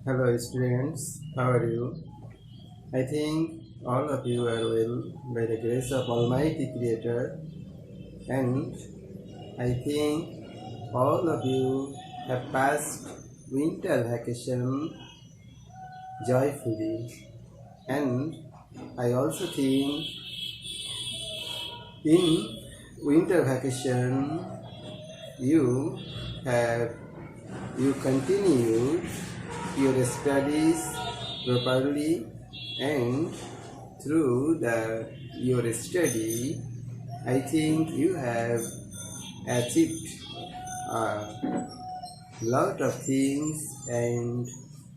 Hello students, how are you? I think all of you are well by the grace of Almighty Creator, and I think all of you have passed winter vacation joyfully, and I also think in winter vacation you have you continued your studies properly, and through your study I think you have achieved a lot of things, and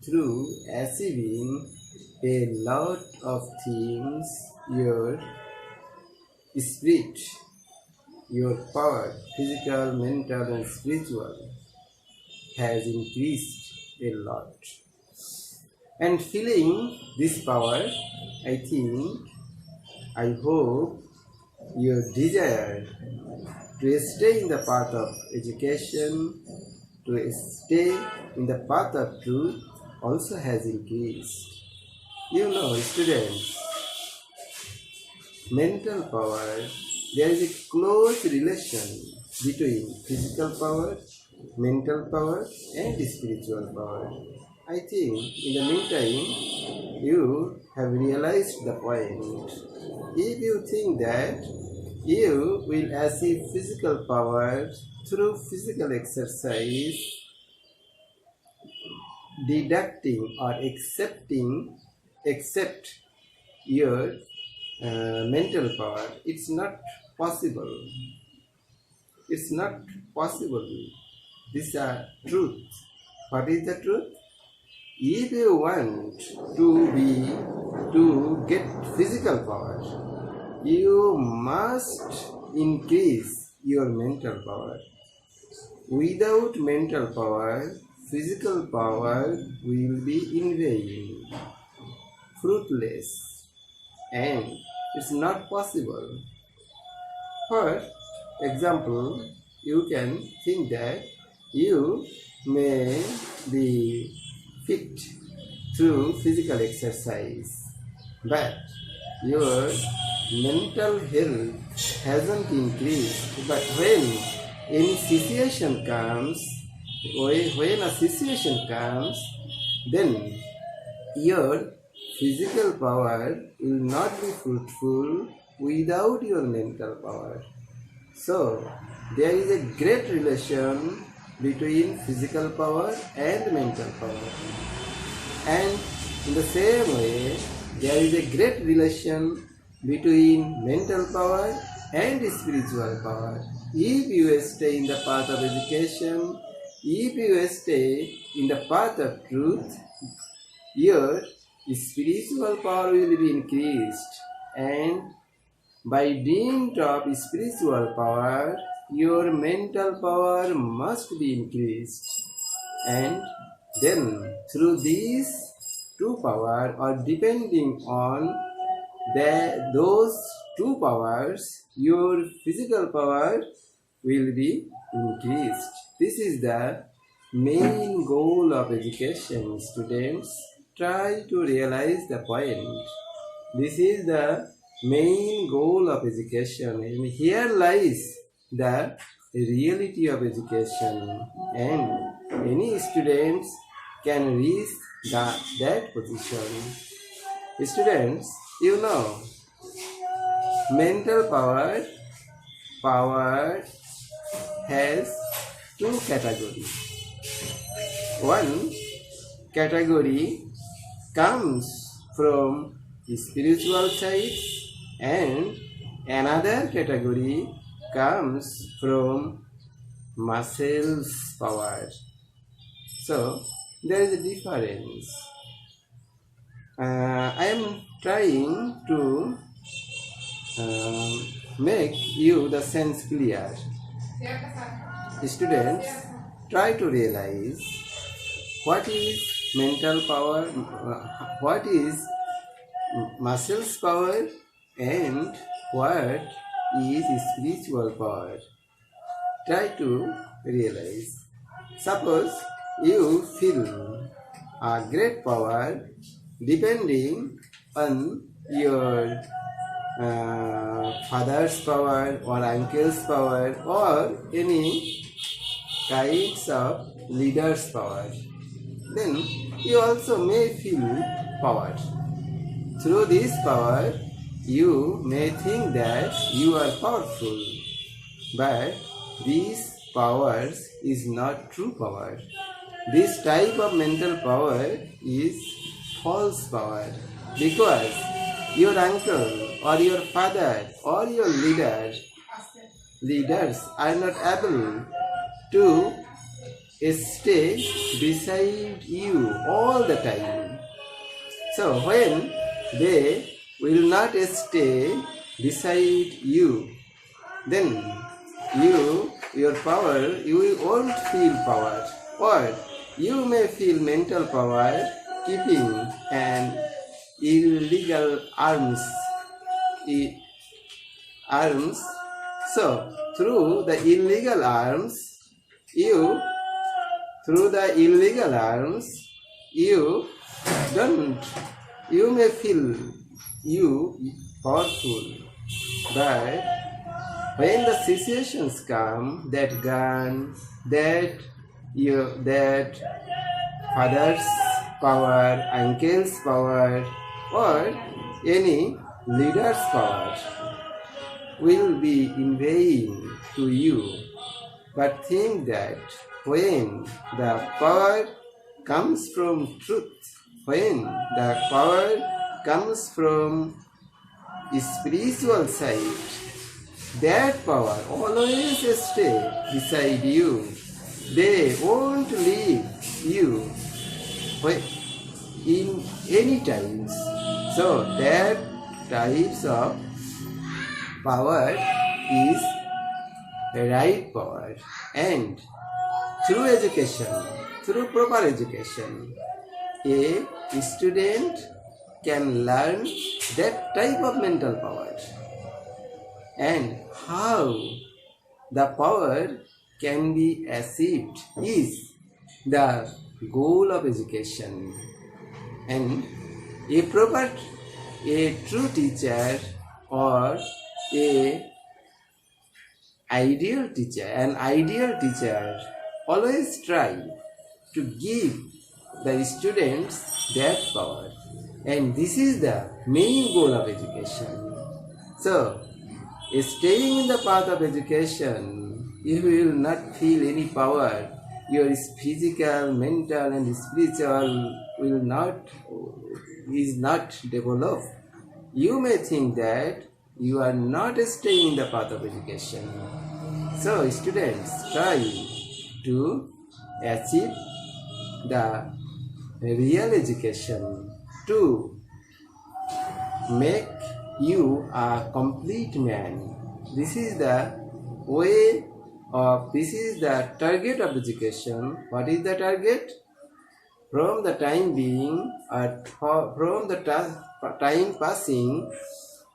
through achieving a lot of things your spirit, your power, physical, mental and spiritual, has increased a lot. And feeling this power, I think, I hope your desire to stay in the path of education, to stay in the path of truth also has increased. You know, students, mental power, there is a close relation between physical power, mental power and spiritual power. I think in the meantime you have realized the point. If you think that you will achieve physical power through physical exercise, deducting or accept your mental power, it's not possible. It's not possible. This is a truth. What is the truth? If you want to get physical power, you must increase your mental power. Without mental power, physical power will be in vain, fruitless, and it's not possible. For example, you can think that you may be fit through physical exercise, but your mental health hasn't increased. But when a situation comes, then your physical power will not be fruitful without your mental power. So there is a great relation between physical power and mental power. And in the same way, there is a great relation between mental power and spiritual power. If you stay in the path of education, if you stay in the path of truth, your spiritual power will be increased, and by dint of spiritual power, your mental power must be increased. And then through these two power, or depending on those two powers, your physical power will be increased. This is the main goal of education, students. Try to realize the point. This is the main goal of education, and here lies the reality of education, and any students can reach that position. Students, you know, mental power has two categories. One category comes from spiritual side, and another category comes from muscles power. So there is a difference. I am trying to make you the sense clear. Students, try to realize what is mental power, what is muscles power, and what is spiritual power. Try to realize. Suppose you feel a great power depending on your father's power or uncle's power or any kinds of leader's power. Then you also may feel power. Through this power, you may think that you are powerful, but these powers is not true power. This type of mental power is false power because your uncle or your father or your leaders are not able to stay beside you all the time. So when they will not stay beside you, then your power, you won't feel power, or you may feel mental power keeping an illegal arms. So through the illegal arms, you may feel you powerful, but when the situations come that gun, that father's power, uncle's power, or any leader's power will be in vain to you. But think that when the power comes from truth, when the power comes from spiritual side, that power always stay beside you. They won't leave you in any times. So that types of power is right power. And through education, through proper education, a student can learn that type of mental power and how the power can be achieved is the goal of education. And a true teacher or an ideal teacher always try to give the students that power, and this is the main goal of education. So staying in the path of education, you will not feel any power. Your physical, mental and spiritual is not developed. You may think that you are not staying in the path of education. So students, try to achieve the real education to make you a complete man. This is the way of, this is the target of education. What is the target? From the time being or from the time passing,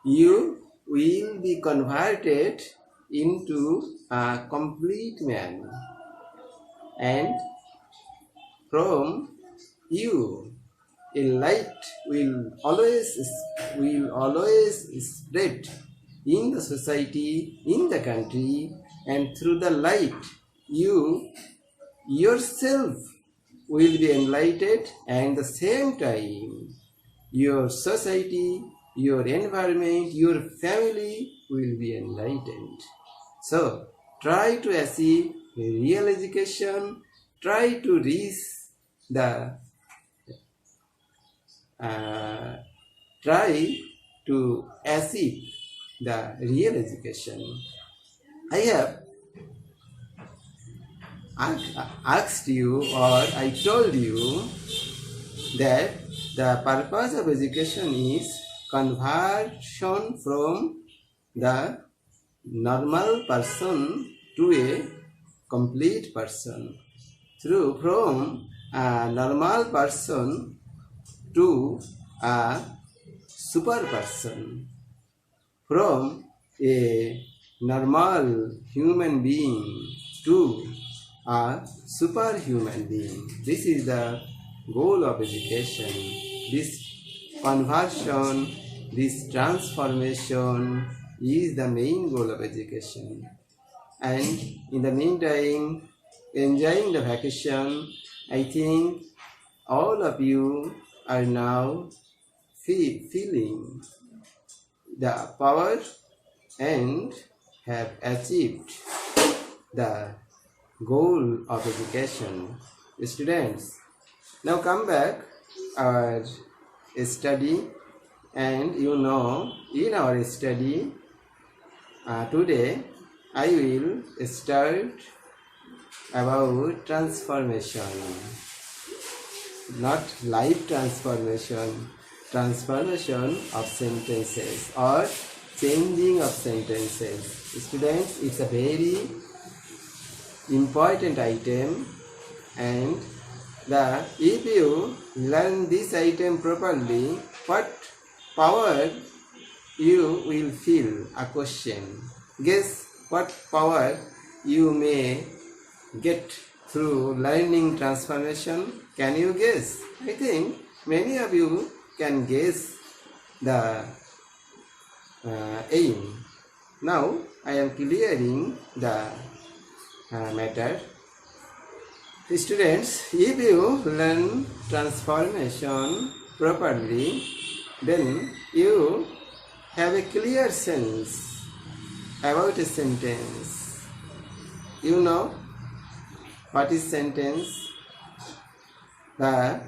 you will be converted into a complete man, and from you a light will always spread in the society, in the country, and through the light you yourself will be enlightened, and at the same time your society, your environment, your family will be enlightened. So try to achieve a real education, try to reach the try to achieve the real education. I have asked you, or I told you that the purpose of education is conversion from the normal person to a complete person. From a normal person to a super person, from a normal human being to a superhuman being. This is the goal of education. This conversion, this transformation is the main goal of education. And in the meantime, enjoying the vacation, I think all of you are now feeling the power and have achieved the goal of education. Students, now come back our study, and in our study today I will start about transformation, not life transformation, transformation of sentences or changing of sentences. Students, it's a very important item, and if you learn this item properly, what power you will feel? A question. Guess what power you may get through learning transformation? Can you guess? I think many of you can guess the aim. Now I am clearing the matter. Students, if you learn transformation properly, then you have a clear sense about a sentence. You know what is sentence? The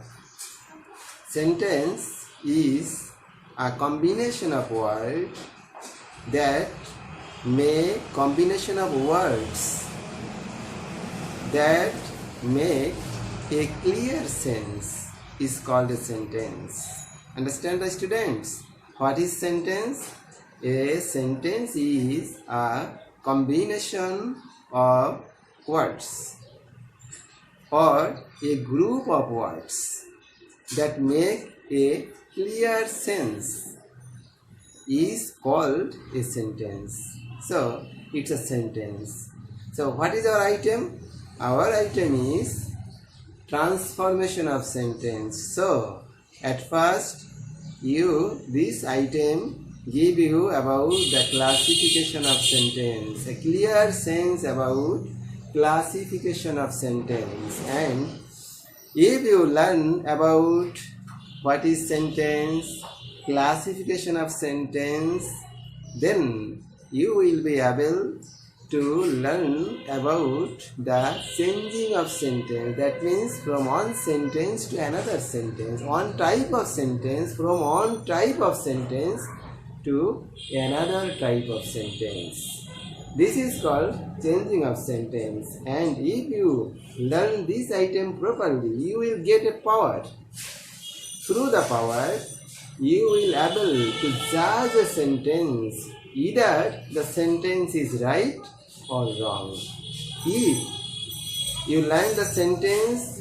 sentence is a combination of words that make a clear sense is called a sentence. Understand, the students? What is sentence? A sentence is a combination of words or a group of words that make a clear sense is called a sentence. So it's a sentence. So what is our item? Our item is transformation of sentence. So at first this item give you about the classification of sentence, a clear sense about classification of sentence. And if you learn about what is sentence, classification of sentence, then you will be able to learn about the changing of sentence. That means from one sentence to another sentence, one type of sentence from one type of sentence to another type of sentence. This is called changing of sentence. And if you learn this item properly, you will get a power. Through the power, you will able to judge a sentence, either the sentence is right or wrong. If you learn the sentence,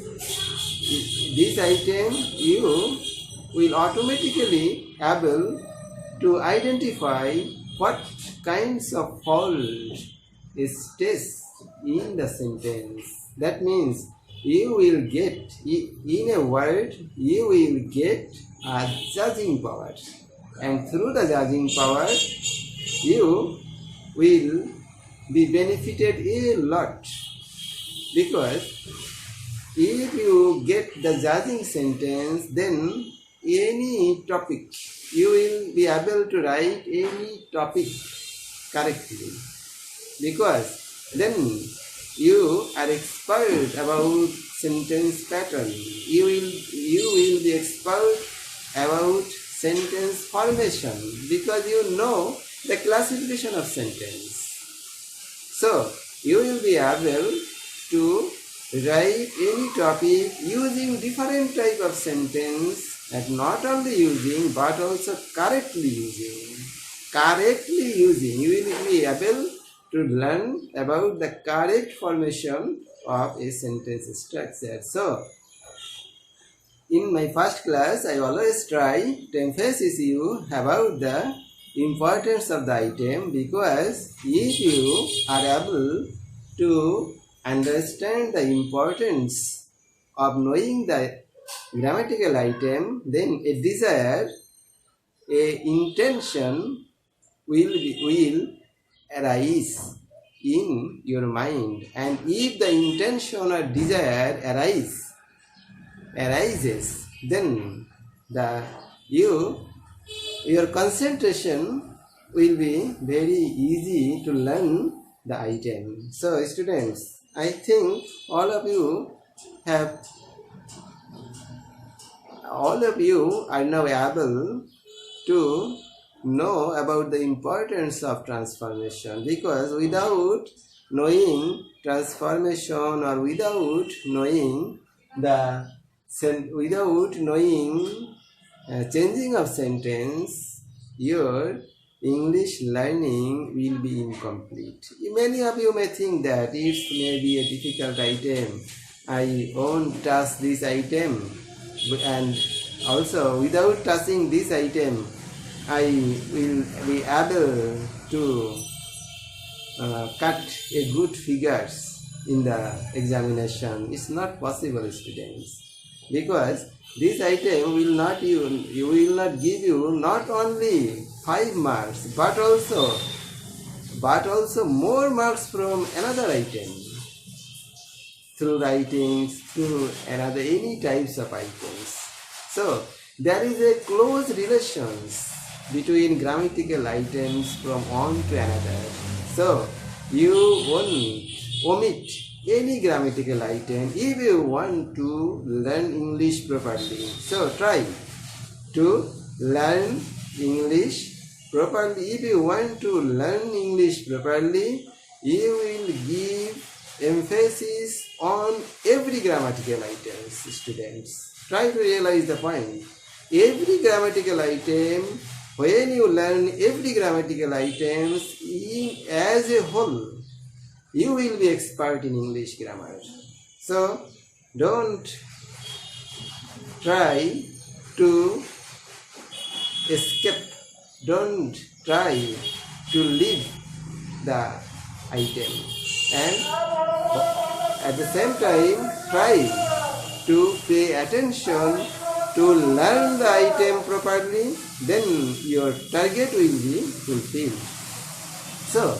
this item, you will automatically able to identify what kinds of fault is test in the sentence. That means you will get, in a word, you will get a judging power, and through the judging power you will be benefited a lot, because if you get the judging sentence, then any topic you will be able to write any topic correctly, because then you are expert about sentence pattern. You will be expert about sentence formation, because you know the classification of sentence. So you will be able to write any topic using different type of sentence, and not only using but also correctly using. You will be able to learn about the correct formation of a sentence structure. So in my first class, I always try to emphasize you about the importance of the item, because if you are able to understand the importance of knowing the grammatical item, then a desire, a intention will arise in your mind, and if the intention or desire arises, then your concentration will be very easy to learn the item. So students, I think all of you are now able to know about the importance of transformation, because without knowing transformation, or without knowing changing of sentence, your English learning will be incomplete. Many of you may think that it may be a difficult item, I won't touch this item, and also without touching this item I will be able to cut a good figures in the examination. It's not possible, students, because this item will not give you not only 5 marks but also more marks from another item, through writings, through any types of items. So there is a close relations between grammatical items from one to another. So you won't omit any grammatical item if you want to learn English properly. So try to learn English properly. If you want to learn English properly, you will give emphasis on every grammatical items, students. Try to realize the point. Every grammatical item, when you learn every grammatical items as a whole, you will be expert in English grammar. So don't try to escape, don't try to leave the item, and at the same time try to pay attention to learn the item properly, then your target will be fulfilled. So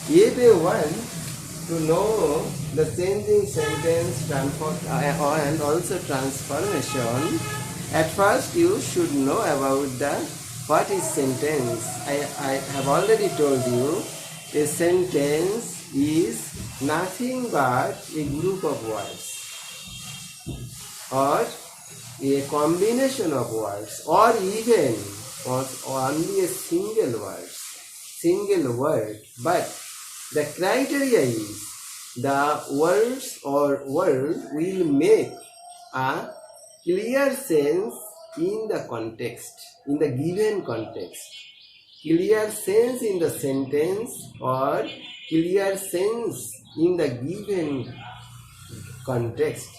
if you want to know the changing sentence and also transformation, at first you should know about what is sentence. I have already told you, a sentence is nothing but a group of words, or a combination of words, or even only a single word. But the criteria is the words or word will make a clear sense in the context, in the given context. Clear sense in the sentence, or clear sense in the given context.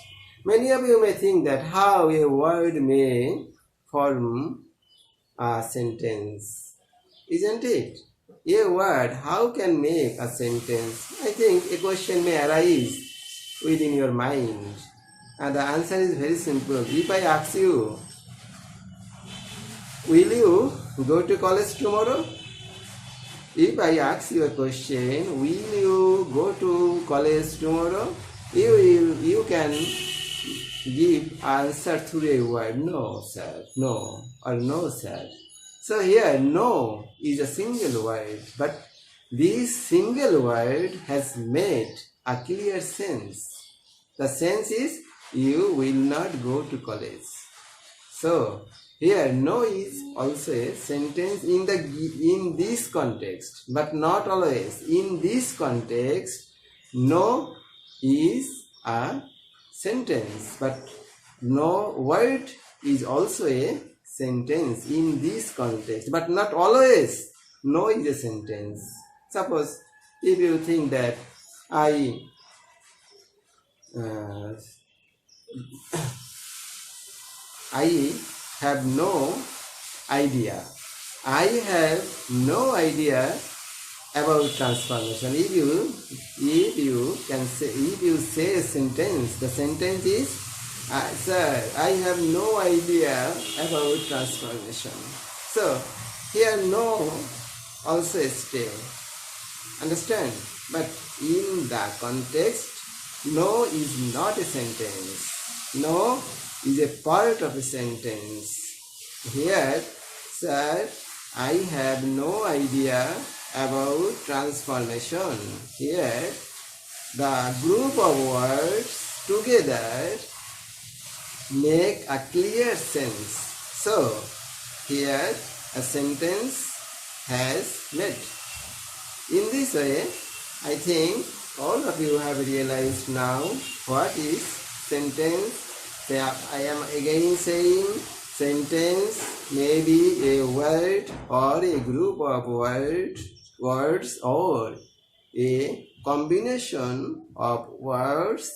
Many of you may think that how a word may form a sentence, isn't it? A word, how can make a sentence? I think a question may arise within your mind, and the answer is very simple. If I ask you, will you go to college tomorrow? If I ask you a question, will you go to college tomorrow? You can give answer through a word, no sir, no, or no sir. So here no is a single word, but this single word has made a clear sense. The sense is you will not go to college. So here no is also a sentence in this context, but not always. In this context, no is a sentence, but no word is also a sentence in this context, but not always. No is a sentence. Suppose if you think that I have no idea. I have no idea about transformation. If you say a sentence, the sentence is Sir, I have no idea about transformation. So, here no also stay. Understand? But in the context, no is not a sentence. No is a part of a sentence. Here, sir, I have no idea about transformation. Here, the group of words together make a clear sense. So, here a sentence has made. In this way, I think all of you have realized now what is sentence. I am again saying sentence may be a word or a group of words or a combination of words,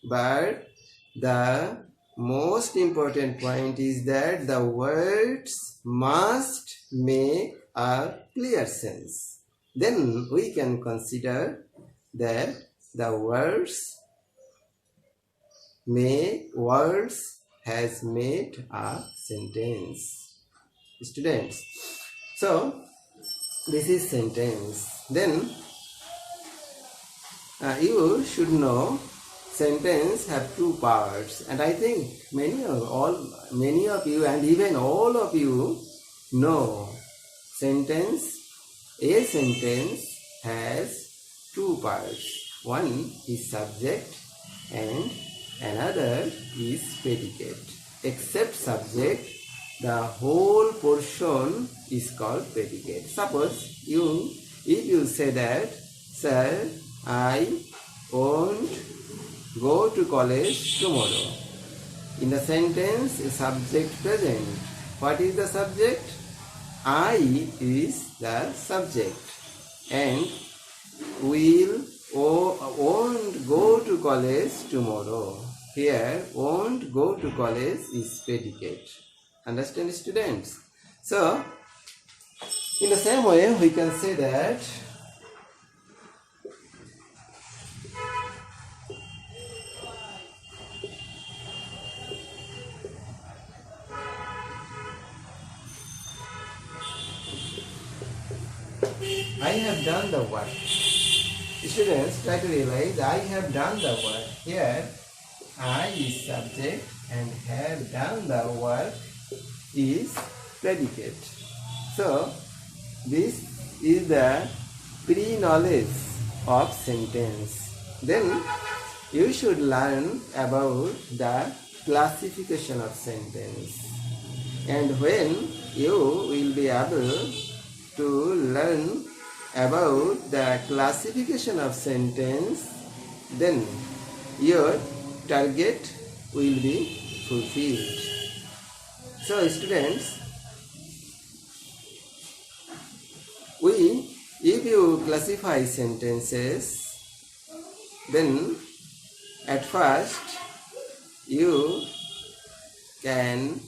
but the most important point is that the words must make a clear sense. Then we can consider that the words has made a sentence. Students, so this is sentence. Then you should know sentence have two parts, and I think many of you and even all of you know a sentence has two parts. One is subject and another is predicate. Except subject, the whole portion is called predicate. Suppose if you say that, sir, I won't go to college tomorrow. In the sentence, a subject present. What is the subject? I is the subject, and won't go to college tomorrow. Here, won't go to college is predicate. Understand, students? So, in the same way, we can say that I have done the work. Students, try to realize I have done the work. Here, I is subject and have done the work is predicate. So, this is the pre-knowledge of sentence. Then, you should learn about the classification of sentence. And when you will be able to learn about the classification of sentence, then your target will be fulfilled. So students, if you classify sentences, then at first you can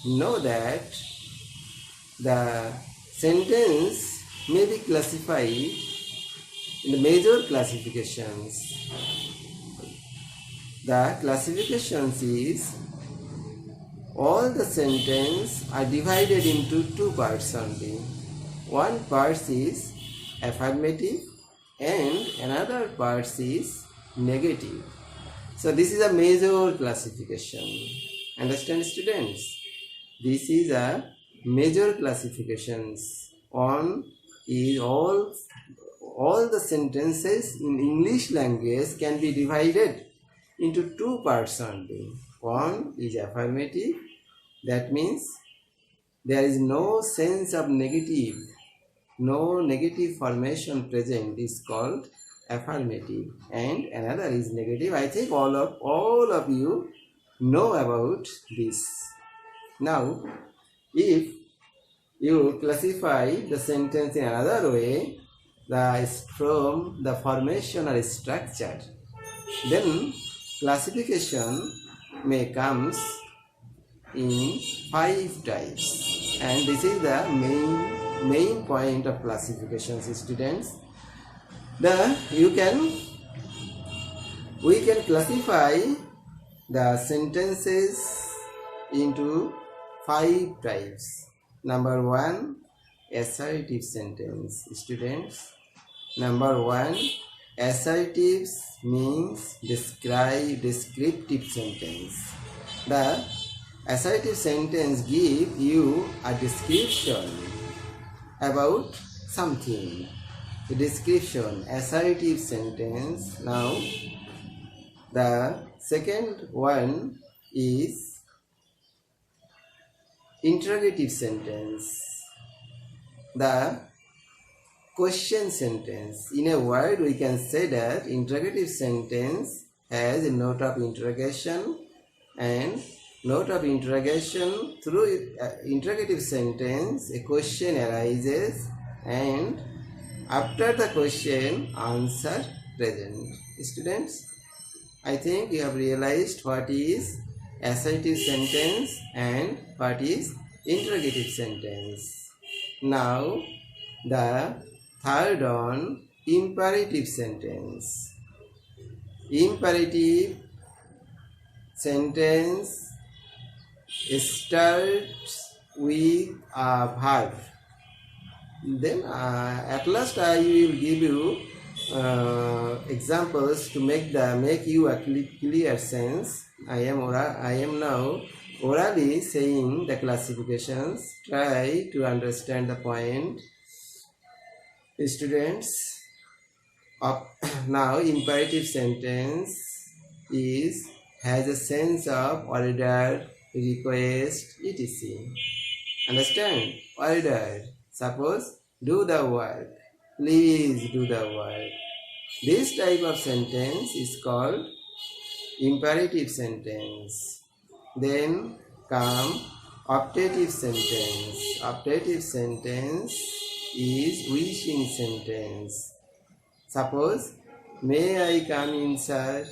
know that the sentence may be classified in the major classifications. The classifications is all the sentences are divided into two parts only. One part is affirmative and another part is negative. So this is a major classification. Understand, students? This is a major classifications. One is all the sentences in English language can be divided into two parts only. One is affirmative, that means there is no sense of negative, no negative formation present, is called affirmative, and another is negative. I think all of you know about this. Now, if you classify the sentence in another way, from the formation or structure, then classification may comes in 5 types, and this is the main point of classifications, students. We can classify the sentences into 5 types. Number 1, assertive sentence. Students, number 1, assertives means descriptive sentence. The assertive sentence give you a description about something. The description, assertive sentence. Now, the second one is interrogative sentence. The question sentence. In a word, we can say that interrogative sentence has a note of interrogation, and note of interrogation, through interrogative sentence a question arises, and after the question answer present. Students, I think you have realized what is assertive sentence and what is interrogative sentence. Now the third one, imperative sentence. Imperative sentence starts with a verb. Then at last I will give you examples to make you a clear sense. I am now orally saying the classifications. Try to understand the point, students. Now imperative sentence has a sense of order, request, etc. Understand? Order. Suppose, do the work. Please do the work. This type of sentence is called imperative sentence. Then come optative sentence. Optative sentence is wishing sentence. Suppose, may I come in, sir?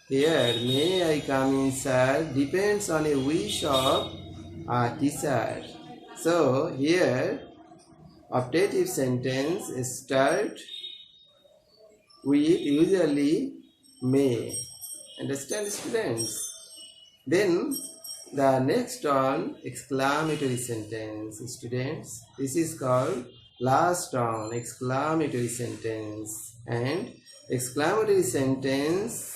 Here, may I come in, sir depends on a wish of a teacher. So, here, optative sentence start with usually may. Understand, students? Then the next one, exclamatory sentence. Students, this is called last one, exclamatory sentence. And exclamatory sentence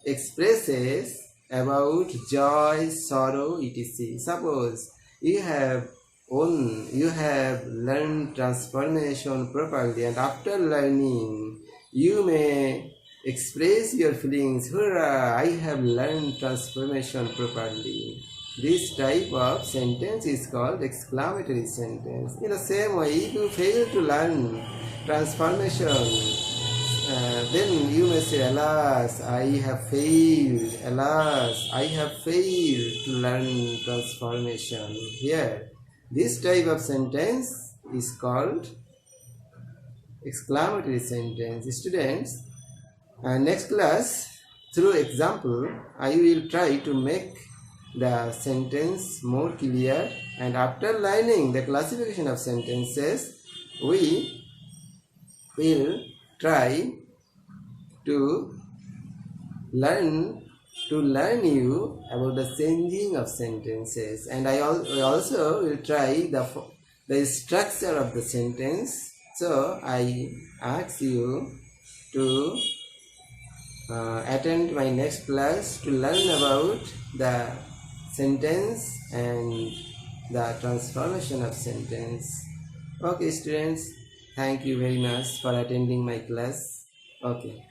expresses about joy, sorrow, etc. Suppose you have learned transformation properly, and after learning you may express your feelings. Hurrah, I have learned transformation properly. This type of sentence is called exclamatory sentence. In the same way, if you fail to learn transformation, then you may say, alas, I have failed. Alas, I have failed to learn transformation. Here, this type of sentence is called exclamatory sentence. Students, next class, through example, I will try to make the sentence more clear, and after learning the classification of sentences, we will try to learn you about the changing of sentences, and I also will try the structure of the sentence. So I ask you to attend my next class to learn about the sentence and the transformation of sentence. Okay, students, thank you very much for attending my class. Okay.